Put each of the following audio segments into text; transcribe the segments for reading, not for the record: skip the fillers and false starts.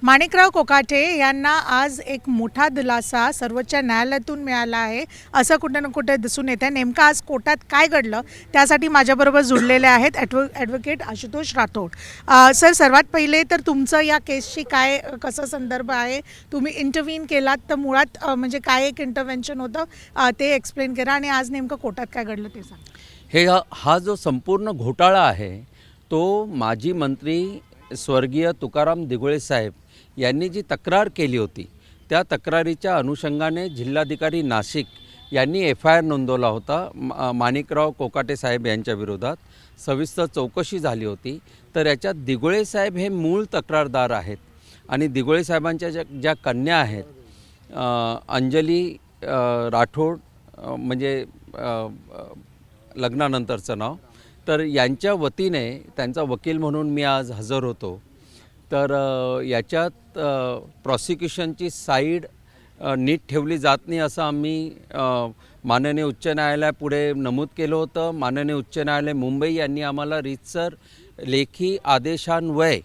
माणिकराव कोकाटे यांना आज एक मोठा दिलासा सर्वोच्च न्यायालयातून मिळाला आहे असं कुठे ना कुठे दिसून येतं. नेमकं आज कोर्टात काय घडलं त्यासाठी माझ्याबरोबर जुळलेले आहेत ॲडव्होकेट आशुतोष राठोड. सर, सर्वात पहिले तर तुमचं या केसशी काय कसं संदर्भ आहे, तुम्ही इंटरव्हीन केलात तर मुळात म्हणजे काय एक इंटरव्हेन्शन होतं ते एक्सप्लेन करा आणि आज नेमकं कोर्टात काय घडलं ते सांगा. हा जो संपूर्ण घोटाळा आहे तो माजी मंत्री स्वर्गीय तुकाराम दिघोळे साहेब यांनी जी तक्रार केली होती त्या तक्रारीच्या अनुषंगाने जिल्हाधिकारी नाशिक यांनी FIR नोंदवला होता माणिकराव कोकाटे साहेब यांच्या विरोधात. सविस्तर चौकशी झाली होती. तर याच्यात दिघोळे साहेब हे मूळ तक्रारदार आहेत आणि दिघोळे साहेबांच्या ज्या कन्या आहेत अंजली राठोड म्हणजे लग्नानंतरचं नाव, तर यांच्या वतीने त्यांचा वकील म्हणून मी आज हजर होतो. तर याच्यात प्रॉसिक्युशनची साईड नीट ठेवली जात नाही असं आम्ही माननीय उच्च न्यायालयापुढे नमूद केलं होतं. माननीय उच्च न्यायालय मुंबई यांनी आम्हाला रीतसर लेखी आदेशान्वये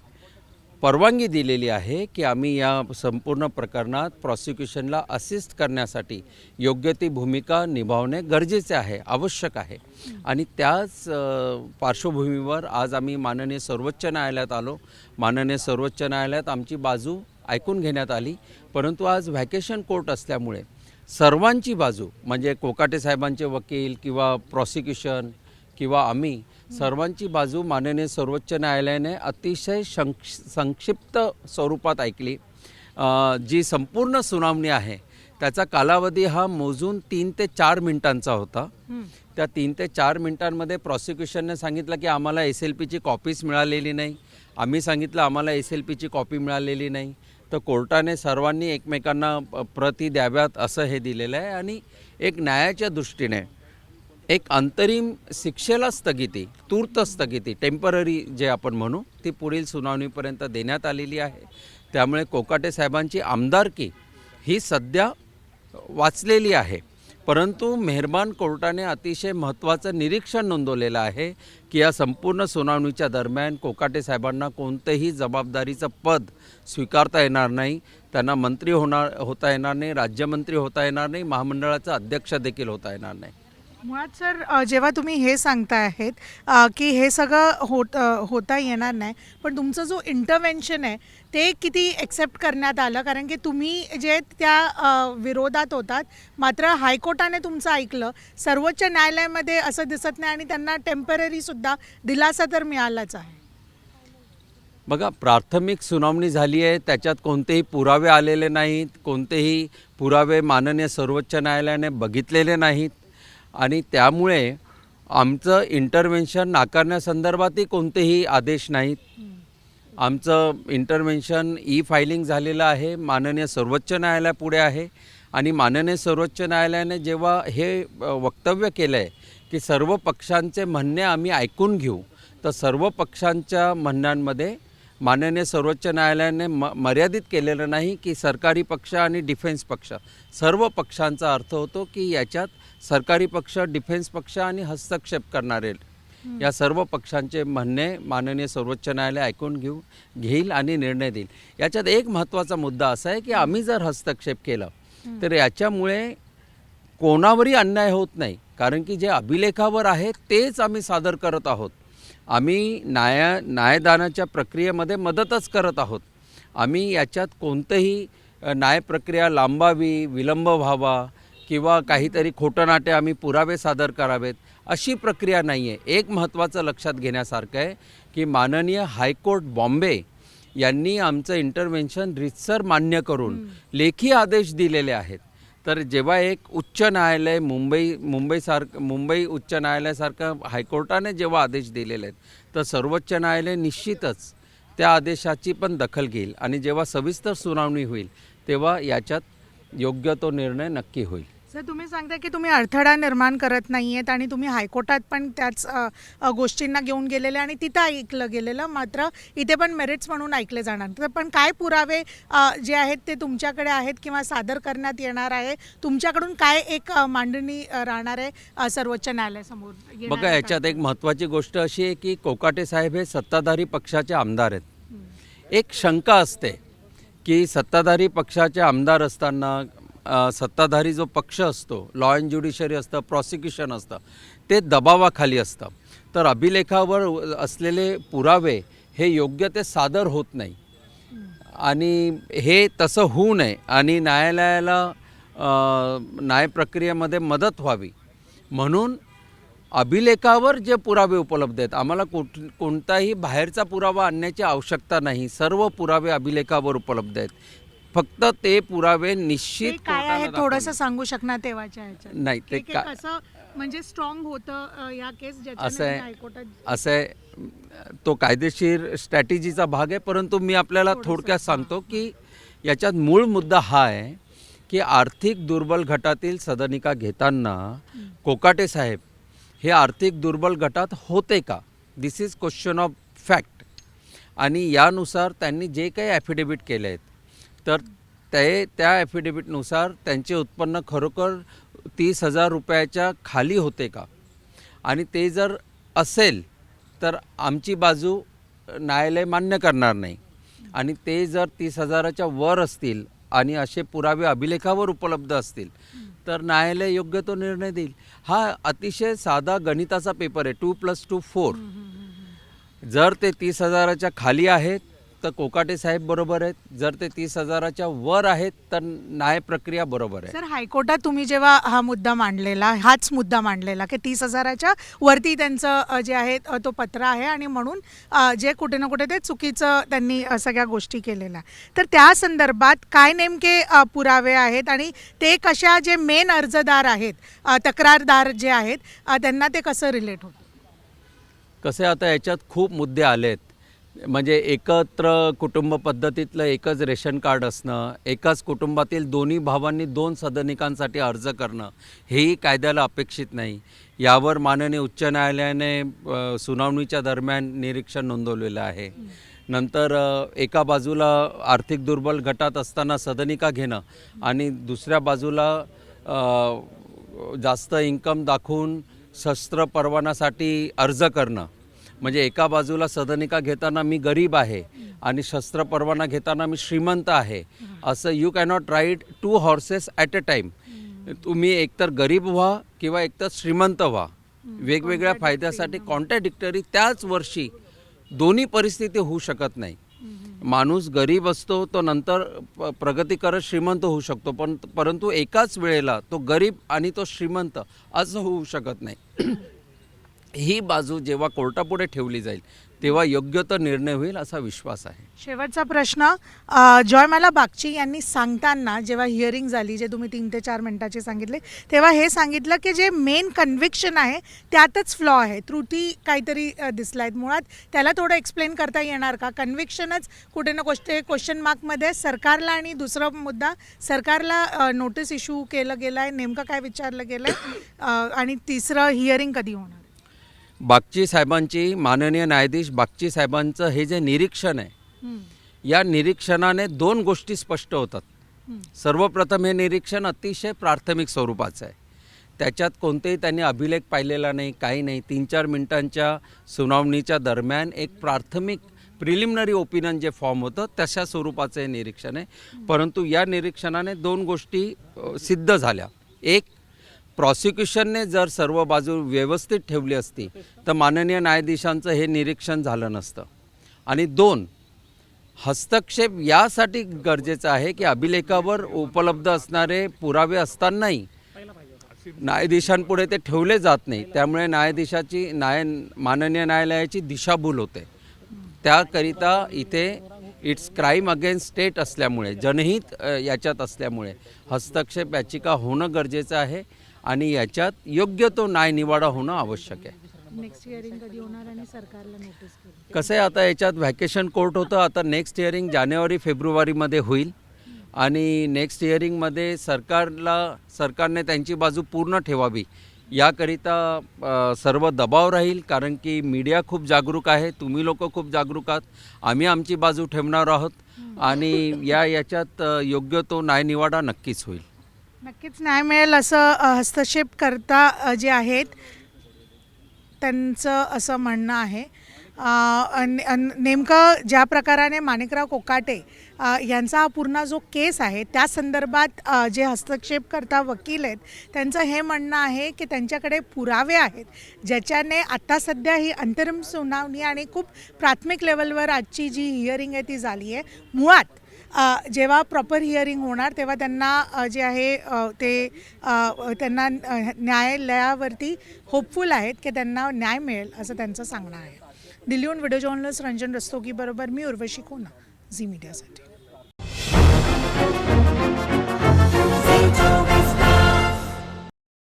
परवानगी दिलेली आहे की आम्ही या संपूर्ण प्रकरणात प्रॉसिक्युशनला असिस्ट करण्यासाठी योग्य ती भूमिका निभावणे गरजेचे आहे, आवश्यक आहे. आणि त्याच पार्श्वभूमीवर आज आम्ही माननीय सर्वोच्च न्यायालयात आलो. माननीय सर्वोच्च न्यायालयात आमची बाजू ऐकून घेण्यात आली. परंतु आज व्हॅकेशन कोर्ट असल्यामुळे सर्वांची बाजू म्हणजे कोकाटे साहेबांचे वकील किंवा प्रॉसिक्युशन किंवा आम्ही सर्वांची बाजू माननीय सर्वोच्च न्यायालयाने अतिशय संक्षिप्त स्वरूपात ऐकली. जी संपूर्ण सुनावणी आहे त्याचा कालावधी हा मोजून 3 ते 4 मिनिटांचा होता. त्या 3 ते 4 मिनिटांमध्ये प्रॉसिक्युशनने सांगितलं की आम्हाला SLPची कॉपीच मिळालेली नाही. आम्ही सांगितलं आम्हाला SLPची कॉपी मिळालेली नाही. तर कोर्टाने सर्वांनी एकमेकांना प्रती द्याव्यात असं हे दिलेलं आहे आणि एक न्यायाच्या दृष्टीने एक अंतरिम शिक्षेला स्थगिती, तूर्त स्थगिती, टेम्पररी जे आपण म्हणू, ती पुढील सुनावणीपर्यंत देण्यात आलेली आहे. त्यामुळे कोकाटे साहेबांची आमदारकी ही सध्या वाचलेली आहे. परंतु मेहरबान कोर्टाने अतिशय महत्त्वाचं निरीक्षण नोंदवलेलं आहे की या संपूर्ण सुनावणीच्या दरम्यान कोकाटे साहेबांना कोणतंही जबाबदारीचं पद स्वीकारता येणार नाही. त्यांना मंत्री होता येणार नाही, राज्यमंत्री होता येणार नाही, महामंडळाचा अध्यक्ष देखील होता येणार नाही. मुळात सर, जेव्हा तुम्ही हे सांगताय आहेत की हे सगळं होता येणार नाही, पण तुमचं जो इंटरव्हेन्शन आहे ते किती एक्सेप्ट करण्यात आलं? कारण की तुम्ही जे त्या विरोधात होतात, मात्र हायकोर्टाने तुमचं ऐकलं. सर्वोच्च न्यायालयामध्ये असं दिसत नाही आणि त्यांना टेम्पररीसुद्धा दिलासा तर मिळालाच आहे. बघा, प्राथमिक सुनावणी झाली आहे, त्याच्यात कोणतेही पुरावे आलेले नाहीत, कोणतेही पुरावे माननीय सर्वोच्च न्यायालयाने बघितलेले नाहीत आणि त्यामुळे आमचं इंटरव्हेन्शन नाकारण्यासंदर्भातही कोणतेही आदेश नाहीत. आमचं इंटरव्हेन्शन फायलिंग झालेलं आहे, माननीय सर्वोच्च न्यायालयापुढे आहे आणि माननीय सर्वोच्च न्यायालयाने जेव्हा हे वक्तव्य केलं आहे की सर्व पक्षांचे म्हणणे आम्ही ऐकून घेऊ, तर सर्व पक्षांच्या म्हणण्यांमध्ये माननीय सर्वोच्च न्यायालयाने मर्यादित केलेलं नाही की सरकारी पक्ष आणि डिफेन्स पक्ष, सर्व पक्षांचा अर्थ होतो की याच्यात सरकारी पक्ष, डिफेन्स पक्ष आणि हस्तक्षेप करणारे या सर्व पक्षांचे म्हणणे माननीय सर्वोच्च न्यायालय ऐकून घेईल आणि निर्णय देईल. याच्यात एक महत्त्वाचा मुद्दा असा आहे की आम्ही जर हस्तक्षेप केलं तर याच्यामुळे कोणावरही अन्याय होत नाही, कारण की जे अभिलेखावर आहे तेच आम्ही सादर करत आहोत. आम्ही न्यायदानाच्या प्रक्रियेमध्ये मदतच करत आहोत. आम्ही याच्यात कोणतंही न्यायप्रक्रिया लांबावी, विलंब व्हावा किंवा काहीतरी खोटं नाटे आम्ही पुरावे सादर करावेत अशी प्रक्रिया नाही आहे. एक महत्त्वाचं लक्षात घेण्यासारखं आहे की माननीय हायकोर्ट बॉम्बे यांनी आमचं इंटरव्हेन्शन रीतसर मान्य करून लेखी आदेश दिलेले आहेत. तर जेव्हा एक उच्च न्यायालय मुंबई उच्च न्यायालयासारखं हायकोर्टाने जेव्हा आदेश दिलेले आहेत तर सर्वोच्च न्यायालय निश्चितच त्या आदेशाची पण दखल घेईल आणि जेव्हा सविस्तर सुनावणी होईल तेव्हा याच्यात योग्य तो निर्णय नक्की होईल. सर, तुम्ही सांगता की तुम्ही अडथळा निर्माण करत नाही आहेत आणि तुम्ही हायकोर्टात पण त्याच गोष्टींना घेऊन गेलेले आणि तिथं ऐकलं गेलेलं, मात्र इथे पण मेरिट्स म्हणून ऐकले जाणार. तर पण काय पुरावे जे आहेत ते तुमच्याकडे आहेत किंवा सादर करण्यात येणार आहे? तुमच्याकडून काय एक मांडणी राहणार आहे सर्वोच्च न्यायालयासमोर? बघा, याच्यात एक महत्त्वाची गोष्ट अशी आहे की कोकाटे साहेब हे सत्ताधारी पक्षाचे आमदार आहेत. एक शंका असते की सत्ताधारी पक्षाचे आमदार असताना सत्ताधारी जो पक्ष असतो, लॉ अँड ज्युडिशरी असतं, प्रॉसिक्युशन असतं, ते दबावाखाली असतं. तर अभिलेखावर असलेले पुरावे हे योग्य ते सादर होत नाही आणि हे तसं होऊ नये आणि न्यायालयाला न्यायप्रक्रियेमध्ये मदत व्हावी म्हणून अभिलेखावर जे पुरावे उपलब्ध आहेत, आम्हाला कोणताही बाहेरचा पुरावा आणण्याची आवश्यकता नाही. सर्व पुरावे अभिलेखावर उपलब्ध आहेत. फक्त ते पुरावे निश्चित ते काय आहे कोर्टाला थोडंसं दाखवणे. सांगू शकणार तेव्हाच्या ह्याच्यात? नाही ते की काय कसं म्हणजे स्ट्रॉंग होतं या केस असं ज्याच्याने आहे हायकोर्टात असं आहे, तो कायदेशीर स्ट्रॅटेजीचा भाग आहे. परंतु मी आपल्याला थोडक्यात सांगतो की याच्यात मूळ मुद्दा हा आहे की आर्थिक दुर्बल गटातील सदनिका घेताना कोकाटे साहेब हे आर्थिक दुर्बल गटात होते का, दिस इज क्वेश्चन ऑफ फॅक्ट. आणि यानुसार त्यांनी जे काही ॲफिडेविट केले आहेत तर त्या ॲफिडेविटनुसार त्यांचे उत्पन्न खरोखर 30,000 रुपयाच्या खाली होते का, आणि ते जर असेल तर आमची बाजू न्यायालय मान्य करणार नाही. आणि ते जर 30,000च्या वर असतील आणि असे पुरावे अभिलेखावर उपलब्ध असतील तर न्यायालय योग्य तो निर्णय देईल. हा अतिशय साधा गणिताचा पेपर आहे, 2+2 4. जर ते 30,000च्या खाली आहेत तर कोकाटे साहेब बरोबर आहेत, जर ते 30,000च्या वर आहेत तर न्याय प्रक्रिया बरोबर आहे. सर, हायकोर्टात तुम्ही जेव्हा हा मुद्दा मांडलेला, हाच मुद्दा मांडलेला की 30,000च्या वरती त्यांचं जे आहे तो पत्र आहे आणि म्हणून जे कुठे ना कुठे ते चुकीचं त्यांनी सगळ्या गोष्टी केलेल्या, तर त्या संदर्भात काय नेमके पुरावे आहेत आणि ते कशा, जे मेन अर्जदार आहेत, तक्रारदार जे आहेत, त्यांना ते कसं रिलेट होतं? कसे आता याच्यात खूप मुद्दे आलेत. म्हणजे एकत्र कुटुंब पद्धतीतलं एकच रेशन कार्ड असणं, एकाच कुटुंबातील दोन्ही भावांनी 2 सदनिकांसाठी अर्ज करणं, हेही कायद्याला अपेक्षित नाही. यावर माननीय उच्च न्यायालयाने सुनावणीच्या दरम्यान निरीक्षण नोंदवलेलं आहे. नंतर एका बाजूला आर्थिक दुर्बल गटात असताना सदनिका घेणं आणि दुसऱ्या बाजूला जास्त इन्कम दाखवून शस्त्र परवानासाठी अर्ज करणं. म्हणजे एका बाजूला सदनिका घेताना मी गरीब आहे आणि शस्त्र परवाना घेताना मी श्रीमंत आहे, असं you cannot ride 2 horses at a time. तुम्ही एकतर गरीब व्हा किंवा एकतर श्रीमंत व्हा. वेगवेगळ्या फायद्यासाठी कॉन्ट्रॅडिक्टरी त्याच वर्षी दोन्ही परिस्थिती होऊ शकत नाही. माणूस गरीब असतो तो नंतर प्रगती करत श्रीमंत होऊ शकतो, परंतु एकाच वेळेला तो गरीब आणि तो श्रीमंत असं होऊ शकत नाही. ही बाजू जेव्हा कोर्टापुढे ठेवली जाईल तेव्हा योग्य तो निर्णय होईल असा विश्वास आहे. शेवटचा प्रश्न, जॉयमाला बागची यांनी सांगताना जेव्हा हिअरिंग झाली, जे तुम्ही 3 ते 4 मिनिटाचे सांगितले, तेव्हा हे सांगितलं की जे मेन कन्व्हिक्शन आहे त्यातच फ्लॉ आहे, त्रुटी काहीतरी दिसल्या आहेत. मुळात त्याला थोडं एक्सप्लेन करता येणार का? कन्व्हिक्शनच कुठे ना कुठे क्वेश्चन मार्कमध्ये सरकारला, आणि दुसरा मुद्दा, सरकारला नोटीस इश्यू केलं गेलं आहे, नेमकं काय विचारलं गेलं आहे, आणि तिसरं हिअरिंग कधी होणार? बागची साहेबांची, माननीय न्यायाधीश बागची साहेबांचं हे जे निरीक्षण आहे, या निरीक्षणाने 2 गोष्टी स्पष्ट होतात. सर्वप्रथम हे निरीक्षण अतिशय प्राथमिक स्वरूपाचं आहे. त्याच्यात कोणतेही त्यांनी अभिलेख पाहिलेला नाही, काही नाही. 3-4 मिनिटांच्या सुनावणीच्या दरम्यान एक प्राथमिक प्रिलिमिनरी ओपिनियन जे फॉर्म होतं तशा स्वरूपाचं हे निरीक्षण आहे. परंतु या निरीक्षणाने 2 गोष्टी सिद्ध झाल्या. एक, प्रॉसिक्युशनने जर सर्व बाजू व्यवस्थित ठेवली असती तर माननीय न्यायाधीशांचं हे निरीक्षण झालं नसतं. आणि 2, हस्तक्षेप यासाठी गरजेचं आहे की अभिलेखावर उपलब्ध असणारे पुरावे असतानाही न्यायाधीशांपुढे ते ठेवले जात नाही. त्यामुळे माननीय न्यायालयाची दिशाभूल होते. त्याकरिता इथे इट्स क्राईम अगेन्स्ट स्टेट असल्यामुळे, जनहित याच्यात असल्यामुळे हस्तक्षेप याचिका होणं गरजेचं आहे आणि याच्यात योग्य तो न्यायनिवाडा होणं आवश्यक आहे. नेक्स्ट हिअरिंग कधी होणार आणि सरकारला नोटीस? कसं आहे, आता याच्यात व्हॅकेशन कोर्ट होतं. आता नेक्स्ट हिअरिंग जानेवारी-फेब्रुवारीमध्ये होईल आणि नेक्स्ट हिअरिंगमध्ये सरकारने त्यांची बाजू पूर्ण ठेवावी याकरिता सर्व दबाव राहील. कारण की मीडिया खूप जागरूक आहे, तुम्ही लोक खूप जागरूक आहात, आम्ही आमची बाजू ठेवणार आहोत आणि याच्यात योग्य तो न्यायनिवाडा नक्कीच होईल. नक्कीच न्याय मिळेल असं हस्तक्षेप करता जे आहेत त्यांचं असं म्हणणं आहे. नेमकं ज्या प्रकाराने माणिकराव कोकाटे यांचा हा पूर्ण जो केस आहे त्या संदर्भात जे हस्तक्षेप करता वकील आहेत त्यांचं हे म्हणणं आहे की त्यांच्याकडे पुरावे आहेत ज्याच्याने आत्ता सध्या ही अंतरिम सुनावणी आणि खूप प्राथमिक लेवलवर आजची जी हिअरिंग आहे ती झाली आहे. मुळात जेव्हा प्रॉपर हिअरिंग होणार तेव्हा त्यांना जे आहे ते त्यांना न्यायालयावरती होपफुल आहेत की त्यांना न्याय मिळेल असं त्यांचं सांगणं आहे. दिल्लीहून व्हिडिओ जर्नलिस्ट रंजन रस्तोगी बरोबर मी उर्वशी कोना, झी मीडियासाठी.